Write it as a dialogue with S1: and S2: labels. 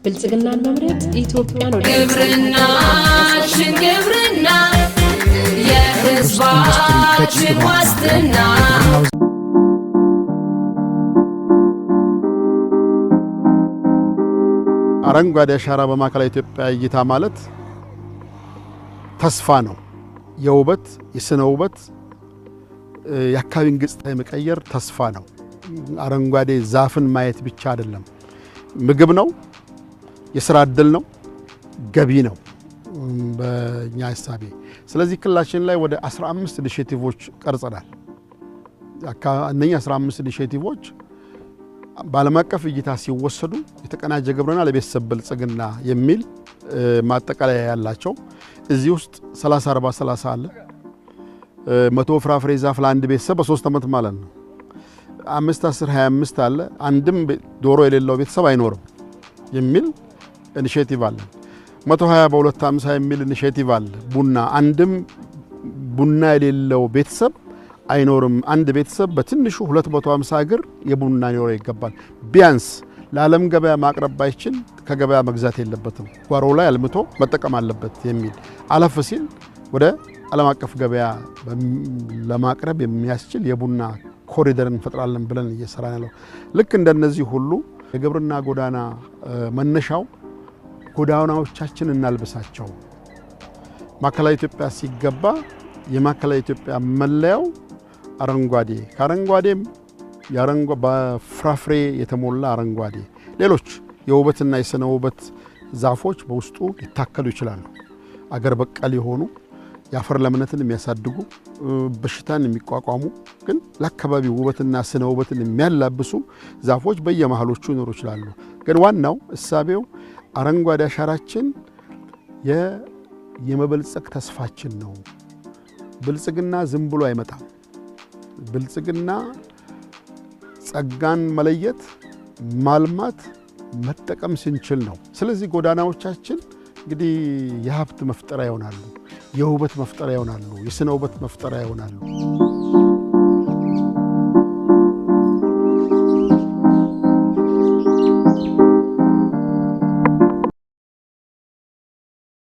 S1: ብልጽግናን መምረጥ ኢትዮጵያን ወደ
S2: ግብርና የሕዝባችን ዋስትና
S3: አረንጓዴ አሻራ በማዕከላዊ ኢትዮጵያ እይታ ማለት ተስፋ ነው። የውበት የስነ ውበት የአካባቢን ገጽታ የመቀየር ተስፋ ነው። አረንጓዴ ዛፍን ማየት ብቻ አይደለም፣ ምግብ ነው፣ የሥራ ዕድል ነው፣ ገቢ ነው በእኛ ሐሳቤ። ስለዚህ ክልላችን ላይ ወደ 15 ኢኒሼቲቮች ቀርጸናል። እነኛ 15 ኢኒሼቲቮች በዓለም አቀፍ እይታ ሲወሰዱ የተቀናጀ ግብርና ለቤተሰብ ብልጽግና የሚል ማጠቃለያ ያላቸው እዚህ ውስጥ 30-40-30 አለ። 100 ፍራፍሬ ዛፍ ለአንድ ቤተሰብ በ3 ዓመት ማለት ነው። 5-10-25 አለ። አንድም ዶሮ የሌለው ቤተሰብ አይኖርም የሚል ኢኒሼቲቭ አለ። 120 በ250 የሚል ኢኒሼቲቭ አለ። ቡና አንድም ቡና የሌለው ቤተሰብ አይኖርም። አንድ ቤተሰብ በትንሹ 250 እግር የቡና ሊኖረው ይገባል። ቢያንስ ለዓለም ገበያ ማቅረብ ባይችል ከገበያ መግዛት የለበትም፣ ጓሮ ላይ አልምቶ መጠቀም አለበት የሚል አለፍ ሲል ወደ ዓለም አቀፍ ገበያ ለማቅረብ የሚያስችል የቡና ኮሪደር እንፈጥራለን ብለን እየሰራን ያለው። ልክ እንደነዚህ ሁሉ የግብርና ጎዳና መነሻው ጎዳናዎቻችን እናልብሳቸው። ማዕከላዊ ኢትዮጵያ ሲገባ የማዕከላዊ ኢትዮጵያ መለያው አረንጓዴ፣ ከአረንጓዴም በፍራፍሬ የተሞላ አረንጓዴ፣ ሌሎች የውበትና የስነ ውበት ዛፎች በውስጡ ሊታከሉ ይችላሉ። አገር በቀል የሆኑ የአፈር ለምነትን የሚያሳድጉ በሽታን የሚቋቋሙ ግን ለአካባቢው ውበትና ስነ ውበትን የሚያላብሱ ዛፎች በየመሃሎቹ ይኖሩ ይችላሉ። ግን ዋናው እሳቤው አረንጓዴ አሻራችን የመበልጸግ ተስፋችን ነው። ብልጽግና ዝም ብሎ አይመጣም። ብልጽግና ጸጋን መለየት፣ ማልማት፣ መጠቀም ስንችል ነው። ስለዚህ ጎዳናዎቻችን እንግዲህ የሀብት መፍጠሪያ ይሆናሉ፣ የውበት መፍጠሪያ ይሆናሉ፣ የስነ ውበት መፍጠሪያ ይሆናሉ።